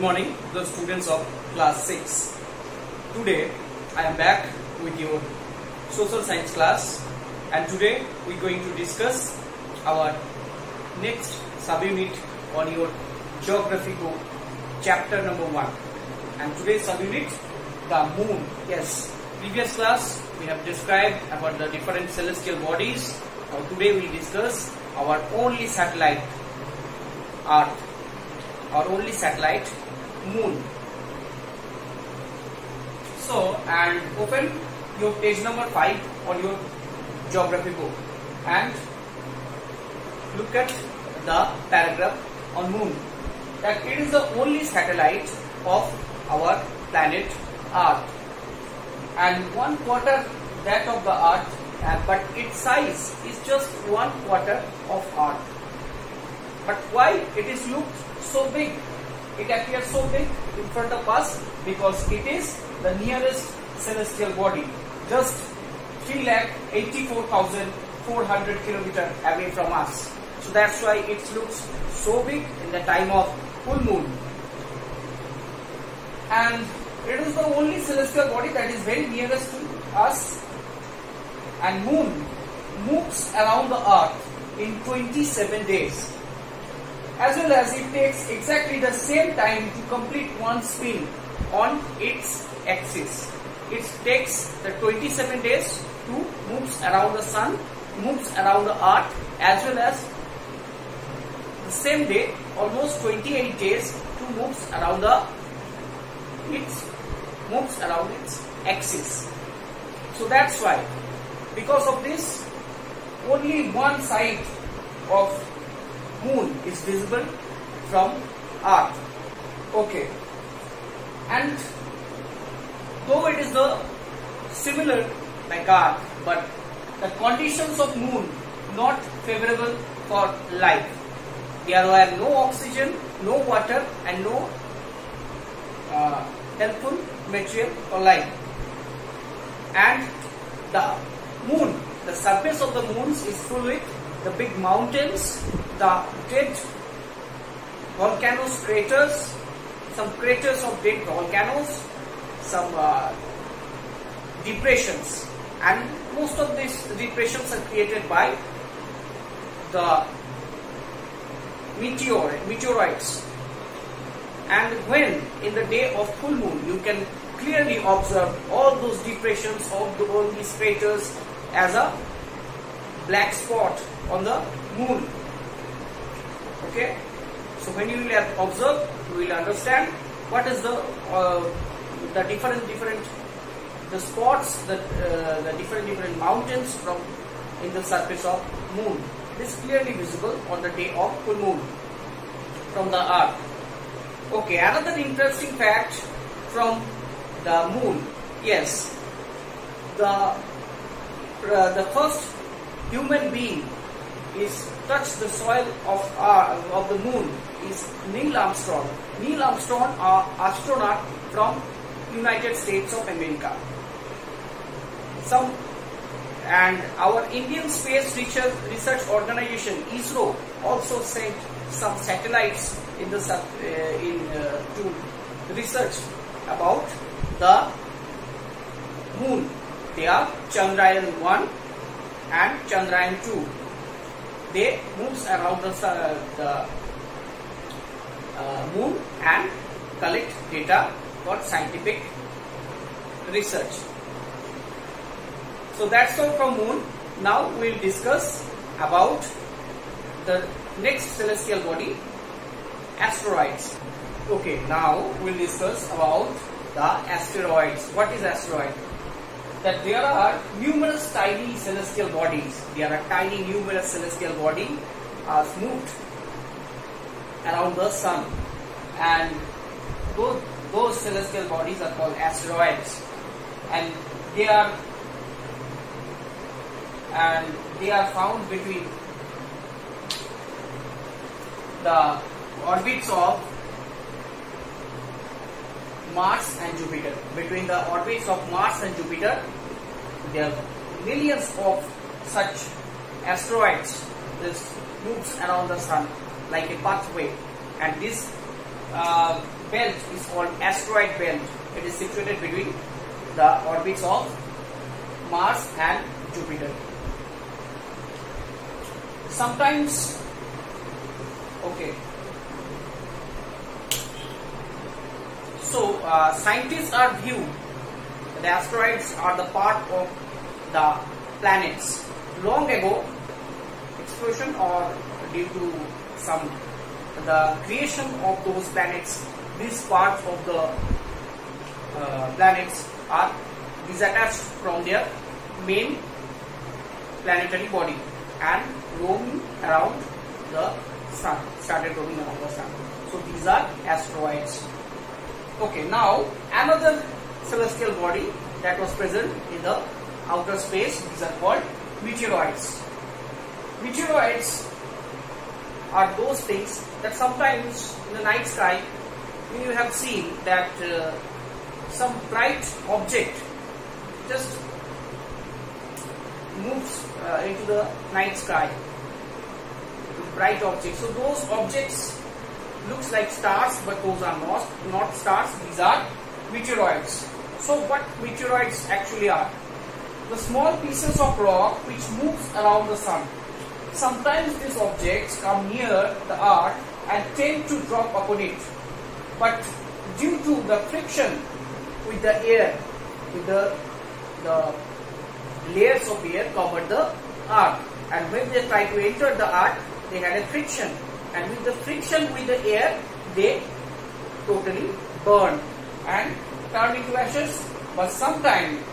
morning, the students of class 6. Today I am back with your social science class, and today we are going to discuss our next subunit on your geography book, chapter number 1. And today's subunit, the moon. Yes, previous class we have described about the different celestial bodies. Now today we discuss our only satellite, Earth, our only satellite, moon. So, and open your page number 5 on your geography book and look at the paragraph on moon, that it is the only satellite of our planet Earth, and 1/4 that of the Earth, but its size is just 1/4 of Earth. But why it is looked so big? It appears so big in front of us because it is the nearest celestial body, just 3,84,400 kilometers away from us. So that's why it looks so big in the time of full moon. And it is the only celestial body that is very nearest to us. And moon moves around the earth in 27 days. As well as it takes exactly the same time to complete one spin on its axis. It takes the 27 days to move around the sun, moves around the earth, as well as the same day, almost 28 days to move around its axis. So that's why, because of this, only one side of moon is visible from earth. Okay, and though it is the similar like earth, but the conditions of moon not favorable for life. There were no oxygen, no water, and no helpful material for life. And the moon, the surface of the moon is full with the big mountains, the dead volcanoes, craters, some craters of dead volcanoes, some depressions, and most of these depressions are created by the meteorites. And when in the day of full moon, you can clearly observe all those depressions of all these craters as a black spot on the moon. Okay, so when you will observe, you will understand what is the different the spots, the different mountains from in the surface of moon. It is clearly visible on the day of full moon from the earth. Okay, another interesting fact from the moon. Yes, the first human being is touched the soil of the moon is Neil Armstrong. Neil Armstrong, astronaut from United States of America. And our Indian Space Research Organization (ISRO) also sent some satellites in the to research about the moon. They are Chandrayaan-1 and Chandrayaan-2. They moves around the moon and collect data for scientific research. So that's all from moon. Now we will discuss about the next celestial body, asteroids. Okay, now we will discuss about the asteroids. What is asteroid? That there are numerous tiny celestial bodies. There are tiny numerous celestial bodies are moved around the sun, and those celestial bodies are called asteroids, and they are found between the orbits of Mars and Jupiter. Between the orbits of Mars and Jupiter, there are millions of such asteroids that moves around the sun like a pathway, and this belt called asteroid belt. It is situated between the orbits of Mars and Jupiter. Sometimes, okay. So scientists are view that asteroids are the part of the planets. Long ago, explosion or due to the creation of those planets, these parts of the planets are disattached from their main planetary body and roaming around the sun, started roaming around the sun. So these are asteroids. Okay, now another celestial body that was present in the outer space, these are called meteoroids. Meteoroids are those things that sometimes in the night sky you have seen that some bright object just moves into the night sky. Bright objects. So those objects looks like stars, but those are not stars. These are meteoroids. So what meteoroids actually are? The small pieces of rock which moves around the sun. Sometimes these objects come near the earth and tend to drop upon it. But due to the friction with the air, with the layers of air covered the earth, and when they try to enter the earth, they had a friction, and with the friction with the air, they totally burn and turn into ashes. But sometimes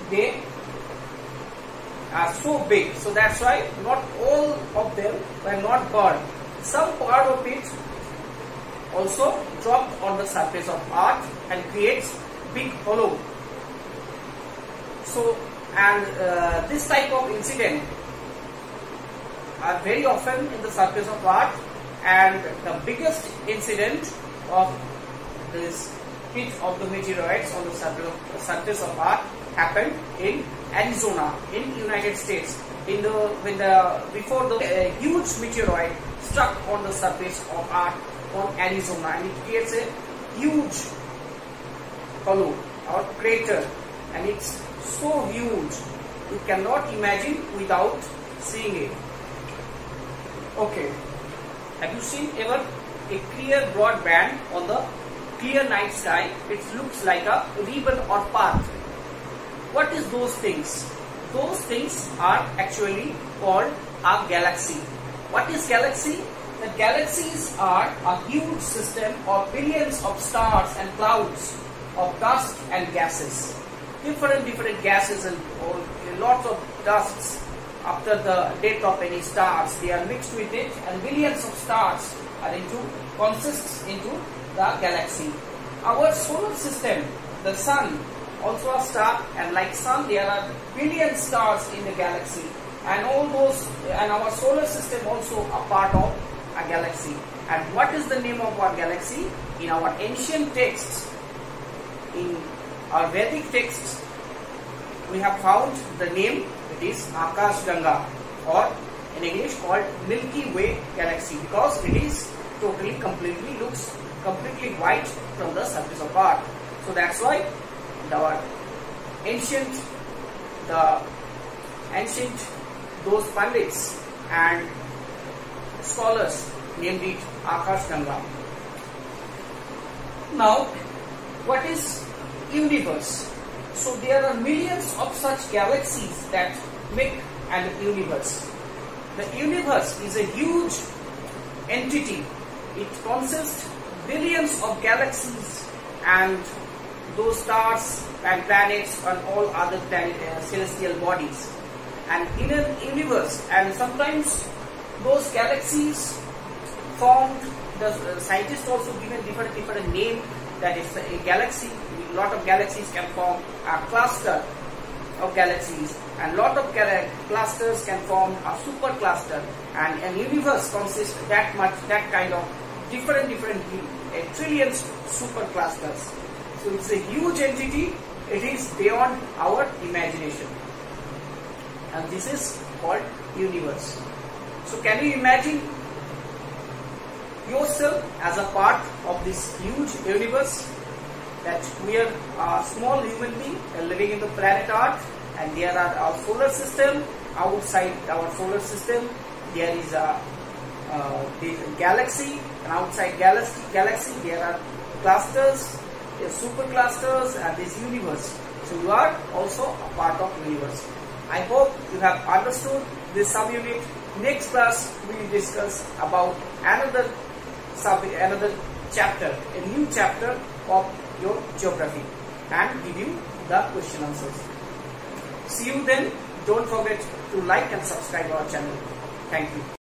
they are so big, so that's why not all of them were not burned. Some part of it also dropped on the surface of earth and creates big hollow. So, and this type of incident are very often in the surface of earth, and the biggest incident of this hit of the meteoroids on the surface of earth happened in Arizona, in United States. Before the huge meteoroid struck on the surface of earth on Arizona, and it creates a huge hollow or crater, and it's so huge you cannot imagine without seeing it. Okay, have you seen ever a clear broad band on the clear night sky? It looks like a ribbon or path. What is those things? Those things are actually called a galaxy. What is galaxy? The galaxies are a huge system of billions of stars and clouds of dust and gases. Different gases and lots of dusts. After the death of any stars, they are mixed with it, and billions of stars are consists into the galaxy. Our solar system, the sun, also a star, and like sun, there are billion stars in the galaxy, and all those, and our solar system also a part of a galaxy. And what is the name of our galaxy? In our ancient texts, in our Vedic texts, we have found the name. It is Akash Ganga, or in English called Milky Way galaxy, because it is completely looks completely white from the surface of earth. So that's why our ancient those pundits and scholars named it Akash Ganga. Now, what is universe? So there are millions of such galaxies that make an universe. The universe is a huge entity. It consists billions of galaxies and those stars and planets and all other celestial bodies. And in a universe, and sometimes those galaxies formed, the scientists also given different name. That is a galaxy. A lot of galaxies can form a cluster of galaxies, and lot of clusters can form a super cluster, and a universe consists that kind of different trillions super clusters. So it's a huge entity. It is beyond our imagination, and this is called universe. So can you imagine yourself as a part of this huge universe, that we are a small human being living in the planet Earth, and there are our solar system. Outside our solar system there is a the galaxy, and outside galaxy there are clusters, super clusters, and this universe. So you are also a part of universe. I hope you have understood this subunit. Next class we will discuss about another chapter, a new chapter of your geography, and give you the question answers. See you then. Don't forget to like and subscribe our channel. Thank you.